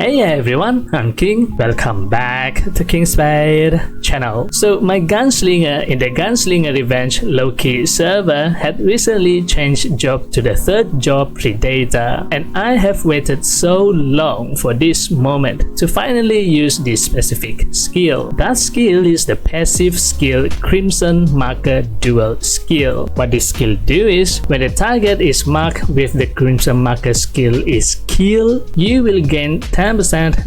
Hey everyone, I'm King. Welcome back to Kingspade channel. So my Gunslinger in the Gunslinger Revenge low-key server had recently changed job to the third job Predator, and I have waited so long for this moment to finally use this specific skill. That skill is the passive skill Crimson Marker Dual skill. What this skill do is, when the target is marked with the Crimson Marker skill is killed, you will gain 10%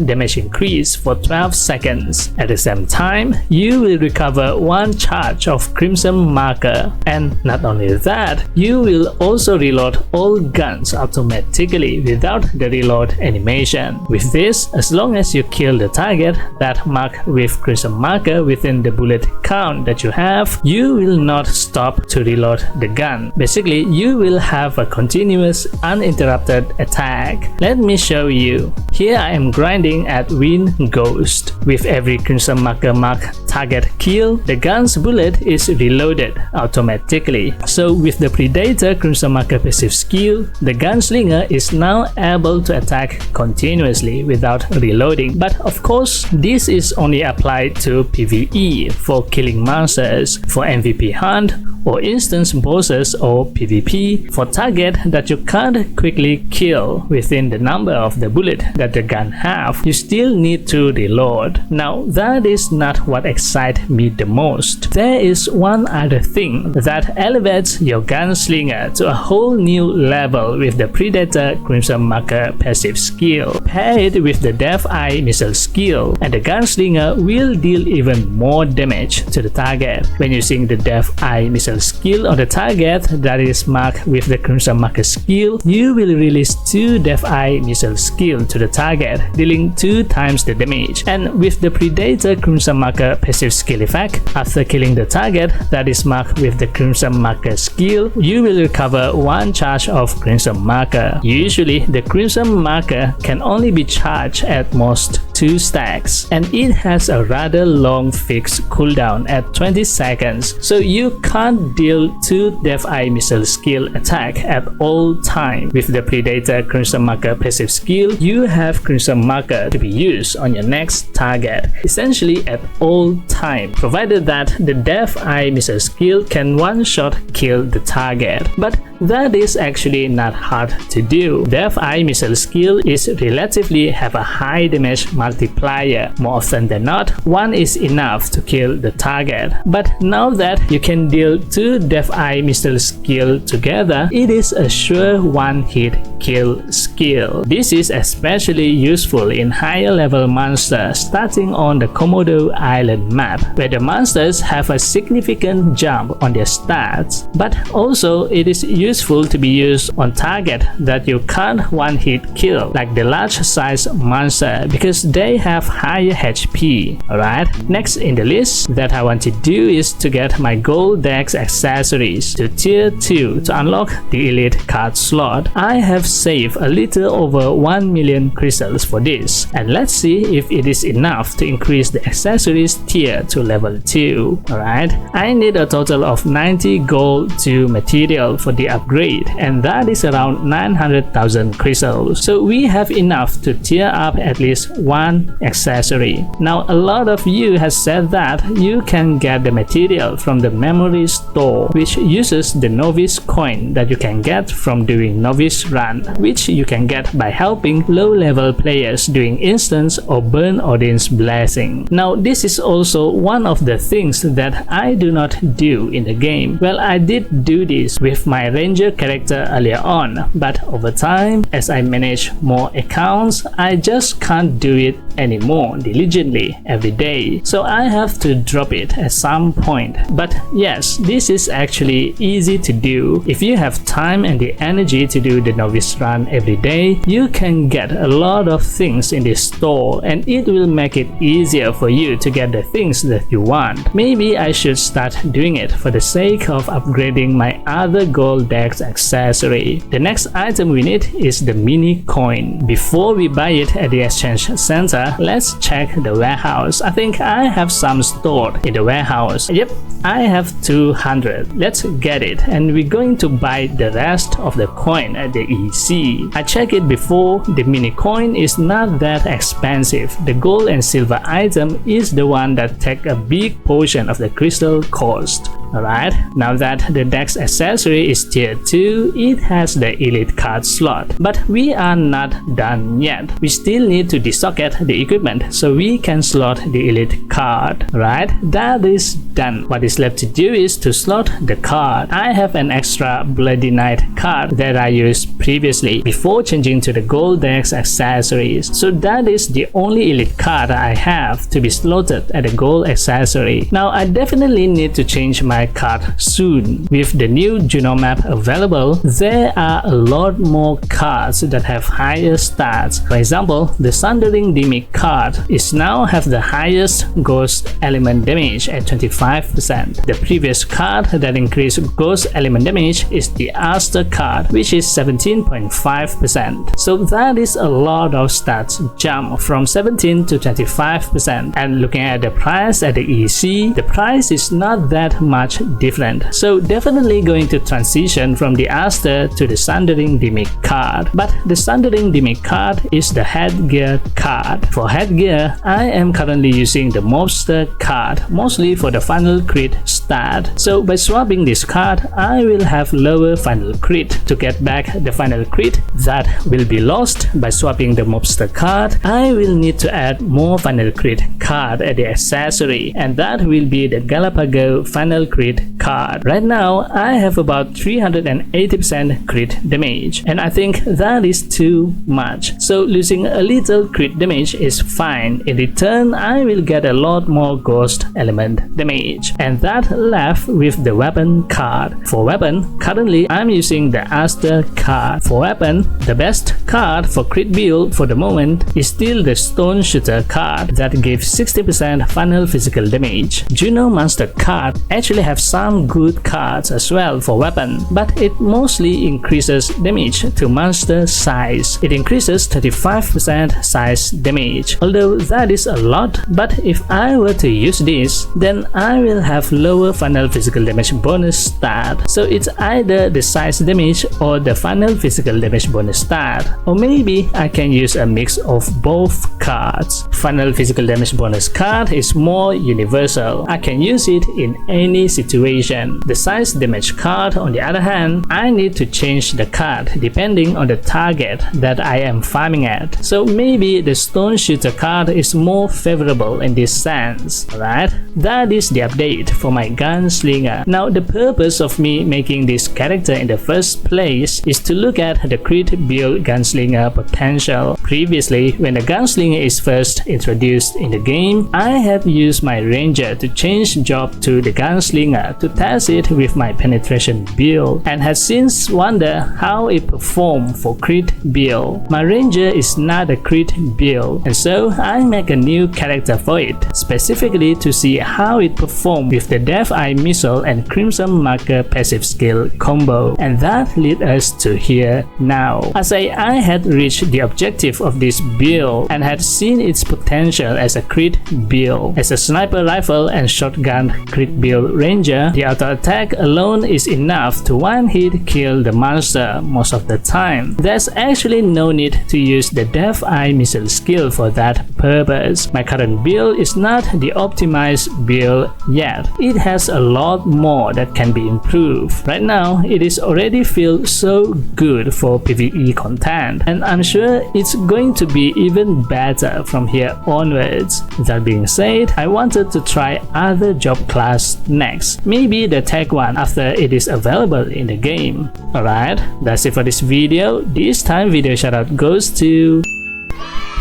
damage increase for 12 seconds. At the same time, you will recover 1 charge of Crimson Marker, and not only that, you will also reload all guns automatically without the reload animation. With this, as long as you kill the target that marked with Crimson Marker within the bullet count that you have, you will not stop to reload the gun. Basically, you will have a continuous uninterrupted attack. Let me show you. Here I am grinding at Win Ghost. With every Crimson Marker mark target kill, the gun's bullet is reloaded automatically. So with the Predator Crimson Marker passive skill, the Gunslinger is now able to attack continuously without reloading. But of course, this is only applied to PvE for killing monsters, for MVP hunt, or instance bosses, or PvP for target that you can't quickly kill within the number of the bullet that the gun have. You still need to reload. Now that is not what excites me the most. There is one other thing that elevates your Gunslinger to a whole new level with the Predator Crimson Marker passive skill. Pair it with the Death Eye missile skill, and the Gunslinger will deal even more damage to the target. When using the Death Eye missile skill on the target that is marked with the Crimson Marker skill, you will release 2 Death Eye missile skill to the target, dealing 2 times the damage. And with the Predator Crimson Marker passive skill effect, after killing the target that is marked with the Crimson Marker skill, you will recover 1 charge of Crimson Marker. Usually, the Crimson Marker can only be charged at most 2 stacks, and it has a rather long fixed cooldown at 20 seconds, so you can't deal 2 Death Eye missile skill attack at all time. With the Predator Crimson Marker passive skill, you have Crimson Marker to be used on your next target, essentially at all time, provided that the Death Eye missile skill can one-shot kill the target. But that is actually not hard to do. Death Eye missile skill is relatively have a high damage multiplier. More often than not, 1 is enough to kill the target. But now that you can deal 2 Death Eye missile skill together, it is a sure one-hit kill skill. This is especially useful in higher level monsters starting on the Komodo Island map, where the monsters have a significant jump on their stats. But also it is useful to be used on target that you can't one-hit kill, like the large size monster, because they have higher HP. Alright, next in the list that I want to do is to get my gold dex accessories to tier 2 to unlock the elite card slot. I have saved a little over 1 million crystals for this, and let's see if it is enough to increase the accessories tier to level 2. Alright, I need a total of 90 gold to material for the upgrade, and that is around 900,000 crystals, so we have enough to tier up at least 1 accessory. Now a lot of you has said that you can get the material from the memory store, which uses the novice coin that you can get from doing novice run, which you can get by helping low level players doing instance or burn Odin's blessing. Now this is also one of the things that I do not do in the game. Well, I did do this with my ranger character earlier on, but over time, as I manage more accounts, I just can't do it anymore diligently every day, so I have to drop it at some point. But yes, this is actually easy to do. If you have time and the energy to do the novice run every day, you can get a lot of things in this store, and it will make it easier for you to get the things that you want. Maybe I should start doing it for the sake of upgrading my other gold dex accessory. The next item we need is the mini coin. Before we buy it at the exchange center, center, let's check the warehouse. I think I have some stored in the warehouse. Yep, I have 200. Let's get it, and we're going to buy the rest of the coin at the EC. I checked it before. The mini coin is not that expensive. The gold and silver item is the one that take a big portion of the crystal cost. Alright, now that the Dex accessory is tier 2, it has the elite card slot. But we are not done yet. We still need to desocket the equipment so we can slot the elite card. Right, that is done. What is left to do is to slot the card. I have an extra Bloody Knight card that I used previously before changing to the gold Dex accessories. So that is the only elite card I have to be slotted at the gold accessory. Now I definitely need to change my card soon. With the new Juno map available, there are a lot more cards that have higher stats. For example, the Sundering Demic card is now have the highest ghost element damage at 25%. The previous card that increased ghost element damage is the Aster card, which is 17.5%. So that is a lot of stats jump from 17 to 25%. And looking at the price at the EC, the price is not that much different. So definitely going to transition from the Aster to the Sundering Demic card. But the Sundering Demic card is the headgear card. For headgear, I am currently using the Mobster card, mostly for the final crit stat. So by swapping this card, I will have lower final crit. To get back the final crit that will be lost by swapping the Mobster card, I will need to add more final crit card at the accessory, and that will be the Galapagos final crit card. Right now, I have about 380% crit damage, and I think that is too much. So losing a little crit damage is fine. In return, I will get a lot more ghost element damage, and that left with the weapon card. For weapon, currently I'm using the Aster card. For weapon, the best card for crit build for the moment is still the Stone Shooter card that gives 60% final physical damage. Juno Monster card actually have some good cards as well for weapon, but it mostly increases damage to monster size. It increases 35% size damage, although that is a lot, but if I were to use this, then I will have lower final physical damage bonus stat. So it's either the size damage or the final physical damage bonus stat, or maybe I can use a mix of both cards. Final physical damage bonus card is more universal. I can use it in any situation. The size damage card, on the other hand, I need to change the card depending on the target that I am farming at. So maybe the Stone Shooter card is more favorable in this sense. Alright, that is the update for my Gunslinger. Now the purpose of me making this character in the first place is to look at the crit build Gunslinger potential. Previously, when the Gunslinger is first introduced in the game, I have used my Ranger to change job to the Gunslinger to test it with my penetration build, and has since wondered how it performed for crit build. My Ranger is not a crit build, and so I make a new character for it, specifically to see how it performed with the Death Eye Missile and Crimson Marker passive skill combo, and that leads us to here now. As I had reached the objective of this build and had seen its potential as a crit build. As a sniper rifle and shotgun crit build Ranger, the auto attack alone is enough to one hit kill the monster most of the time. There's actually no need to use the Death Eye Missile skill for that purpose. My current build is not the optimized build yet. It has a lot more that can be improved. Right now, it is already feel so good for PvE content, and I'm sure it's going to be even better from here onwards. That being said, I wanted to try other job class next, maybe the tech one after it is available in the game. Alright, that's it for this video. This time video shoutout goes to...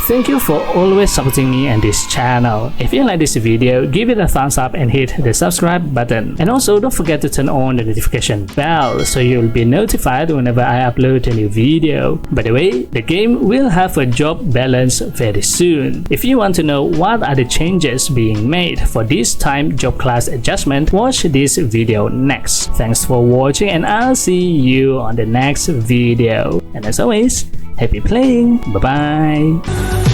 Thank you for always supporting me and this channel. If you like this video, give it a thumbs up and hit the subscribe button. And also don't forget to turn on the notification bell so you'll be notified whenever I upload a new video. By the way, the game will have a job balance very soon. If you want to know what are the changes being made for this time job class adjustment, watch this video next. Thanks for watching, and I'll see you on the next video. And as always, happy playing. Bye bye.